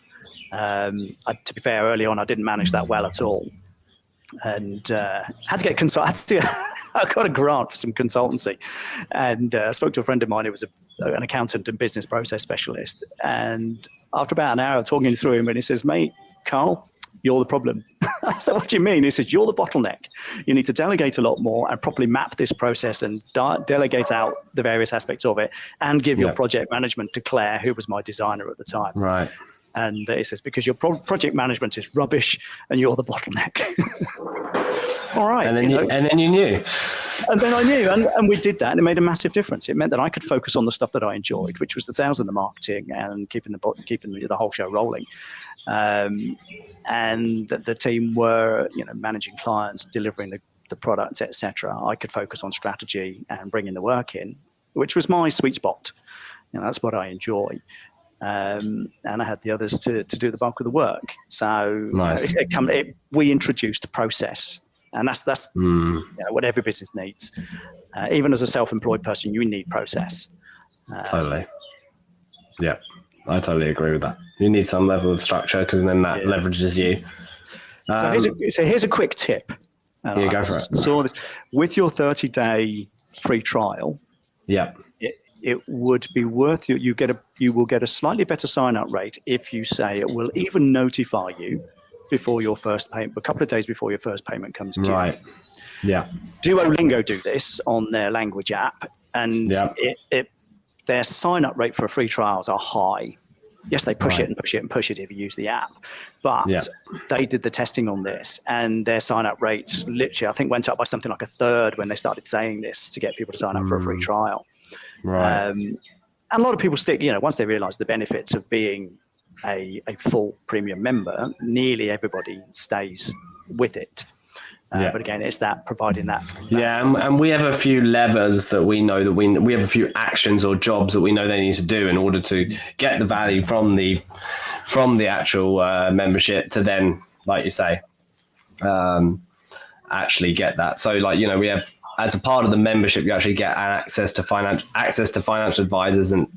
Speaker 2: To be fair, early on, I didn't manage that well at all, and had to get I got a grant for some consultancy, and spoke to a friend of mine who was an accountant and business process specialist. And after about an hour talking through him, and he says, "Mate, Carl, you're the problem." I said, "What do you mean?" He says, "You're the bottleneck. You need to delegate a lot more and properly map this process and delegate out the various aspects of it, and give your project management to Claire, who was my designer at the time."
Speaker 1: Right.
Speaker 2: And he says, "Because your project management is rubbish and you're the bottleneck." All right.
Speaker 1: And then you knew.
Speaker 2: And then I knew, and we did that, and it made a massive difference. It meant that I could focus on the stuff that I enjoyed, which was the sales and the marketing and keeping the whole show rolling. And the team were, managing clients, delivering the products, etc. I could focus on strategy and bringing the work in, which was my sweet spot. That's what I enjoy. And I had the others to do the bulk of the work. So
Speaker 1: nice.
Speaker 2: We introduced process. And that's what every business needs. Even as a self-employed person, you need process.
Speaker 1: Totally. Yeah, I totally agree with that. You need some level of structure, because then that leverages you.
Speaker 2: So here's a quick tip.
Speaker 1: Go for it.
Speaker 2: Saw this with your 30-day free trial.
Speaker 1: Yeah.
Speaker 2: It would be worth you will get a slightly better sign-up rate if you say it will even notify you before your first payment, a couple of days before your first payment comes due.
Speaker 1: Right. Yeah.
Speaker 2: Duolingo do this on their language app, and their sign-up rate for free trials are high. Yes, they push it and push it and push it if you use the app, but they did the testing on this, and their sign-up rates literally, I think, went up by something like a third when they started saying this to get people to sign up for a free trial.
Speaker 1: Right.
Speaker 2: And a lot of people stick, once they realize the benefits of being a full premium member, nearly everybody stays with it. But again, it's that providing that.
Speaker 1: And we have a few levers that we know that we have a few actions or jobs that we know they need to do in order to get the value from the actual membership to then, like you say, actually get that. So we have, as a part of the membership, you actually get access to financial advisors and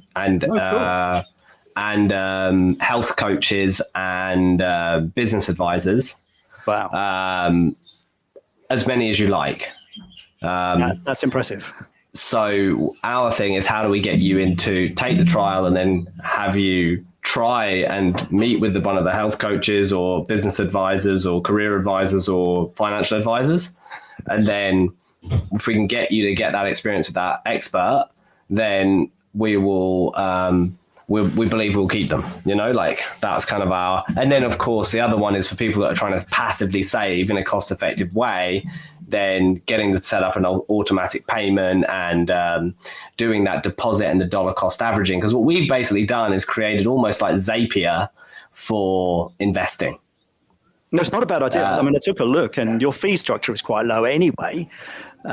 Speaker 1: health coaches and business advisors.
Speaker 2: Wow.
Speaker 1: As many as you like.
Speaker 2: That's impressive.
Speaker 1: So our thing is, how do we get you into take the trial and then have you try and meet with one of the health coaches or business advisors or career advisors or financial advisors. And then if we can get you to get that experience with that expert, then we will, we believe we'll keep them, that's kind of our, and then of course the other one is for people that are trying to passively save in a cost effective way, then getting to set up an automatic payment and doing that deposit and the dollar cost averaging. Because what we've basically done is created almost like Zapier for investing.
Speaker 2: No, it's not a bad idea. I took a look, and your fee structure is quite low anyway.
Speaker 1: We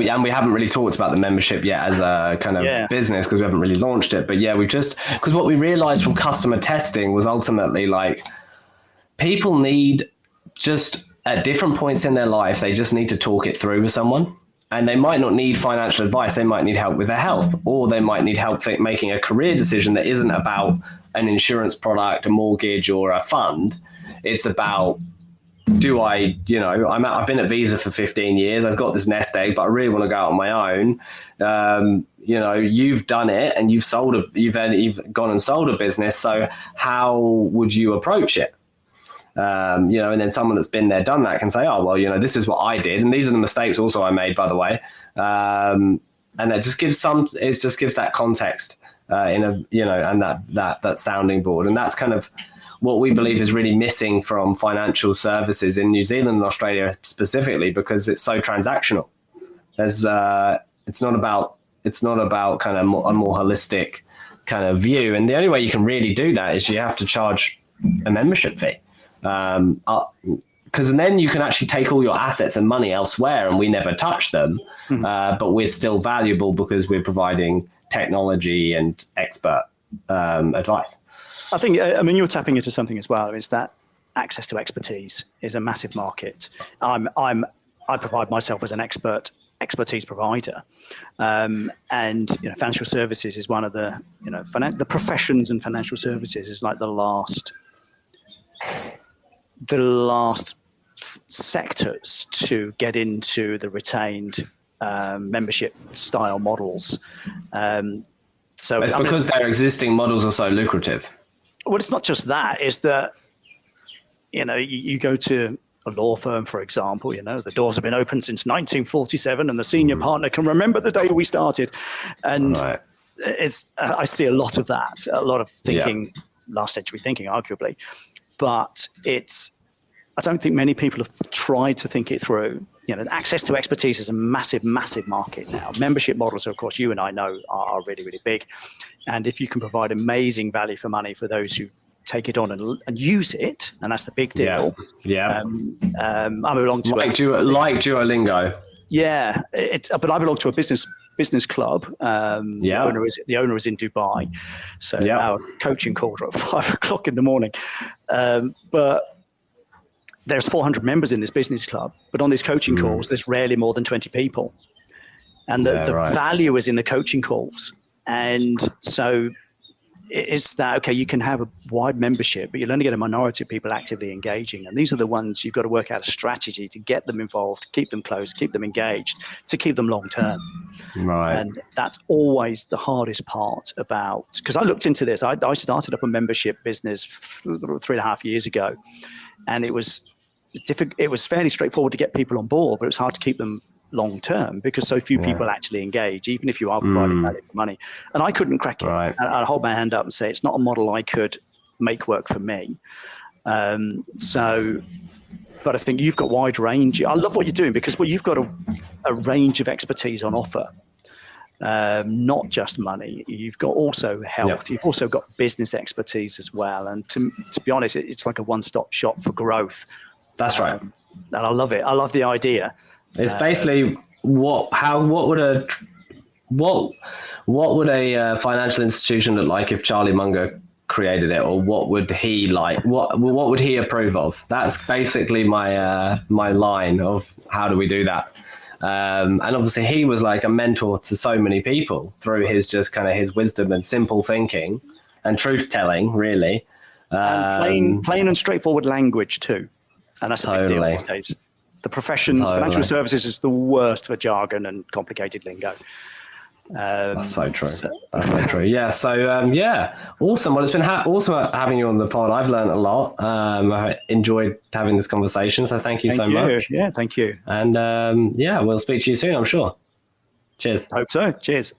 Speaker 1: haven't really talked about the membership yet as a kind of business, because we haven't really launched it. But because what we realized from customer testing was ultimately people need, just at different points in their life, they just need to talk it through with someone. And they might not need financial advice. They might need help with their health, or they might need help making a career decision that isn't about an insurance product, a mortgage, or a fund. It's about, I've been at Visa for 15 years. I've got this nest egg, but I really want to go out on my own. You've done it, and you've gone and sold a business. So how would you approach it? And then someone that's been there, done that can say, oh, well, this is what I did. And these are the mistakes also I made, by the way. And that just gives that context and that sounding board. And that's kind of what we believe is really missing from financial services in New Zealand and Australia specifically, because it's so transactional. It's not about kind of a more holistic kind of view. And the only way you can really do that is you have to charge a membership fee. Because then you can actually take all your assets and money elsewhere, and we never touch them. But we're still valuable because we're providing technology and expert advice.
Speaker 2: I think, you're tapping into something as well. Is that access to expertise is a massive market. I provide myself as an expert expertise provider. And financial services is one of the the professions, and financial services is like the last sectors to get into the retained membership style models. So
Speaker 1: it's because their existing models are so lucrative.
Speaker 2: Well, it's not just that. It's that you go to a law firm, for example, the doors have been open since 1947 and the senior partner can remember the day we started. And I see a lot of that, a lot of thinking, last century thinking, arguably. But I don't think many people have tried to think it through. Access to expertise is a massive, massive market now. Membership models, of course, you and I know are really, really big. And if you can provide amazing value for money for those who take it on and use it, and that's the big deal.
Speaker 1: Yeah.
Speaker 2: I belong to
Speaker 1: like Duolingo.
Speaker 2: Yeah, but I belong to a business club. The owner is in Dubai, so our coaching calls are at 5 o'clock in the morning. But there's 400 members in this business club, but on these coaching calls, there's rarely more than 20 people, and the value is in the coaching calls. And so it's that, okay, you can have a wide membership, but you'll only get a minority of people actively engaging. And these are the ones you've got to work out a strategy to get them involved, keep them close, keep them engaged, to keep them long term.
Speaker 1: Right.
Speaker 2: And that's always the hardest part about, because I looked into this. I started up a membership business 3.5 years ago, and it was fairly straightforward to get people on board, but it was hard to keep them long term because so few people actually engage, even if you are providing value for money. And I couldn't crack it.
Speaker 1: Right.
Speaker 2: And I'd hold my hand up and say it's not a model I could make work for me. But I think you've got wide range. I love what you're doing because you've got a range of expertise on offer. Not just money. You've got also health. Yep. You've also got business expertise as well. And to be honest, it's like a one-stop shop for growth.
Speaker 1: That's right.
Speaker 2: And I love it. I love the idea.
Speaker 1: It's basically what would a financial institution look like if Charlie Munger created it, or what would he like? What would he approve of? That's basically my line of how do we do that. And obviously he was like a mentor to so many people through his just kind of his wisdom and simple thinking and truth telling, really.
Speaker 2: And plain and straightforward language too. And that's a big deal these days. The professions, financial services is the worst for jargon and complicated lingo.
Speaker 1: That's so true. That's so true. Yeah. So, awesome. Well, it's been awesome having you on the pod. I've learned a lot. I enjoyed having this conversation. So thank you so much.
Speaker 2: Yeah, thank you.
Speaker 1: And we'll speak to you soon, I'm sure. Cheers.
Speaker 2: Hope so. Cheers.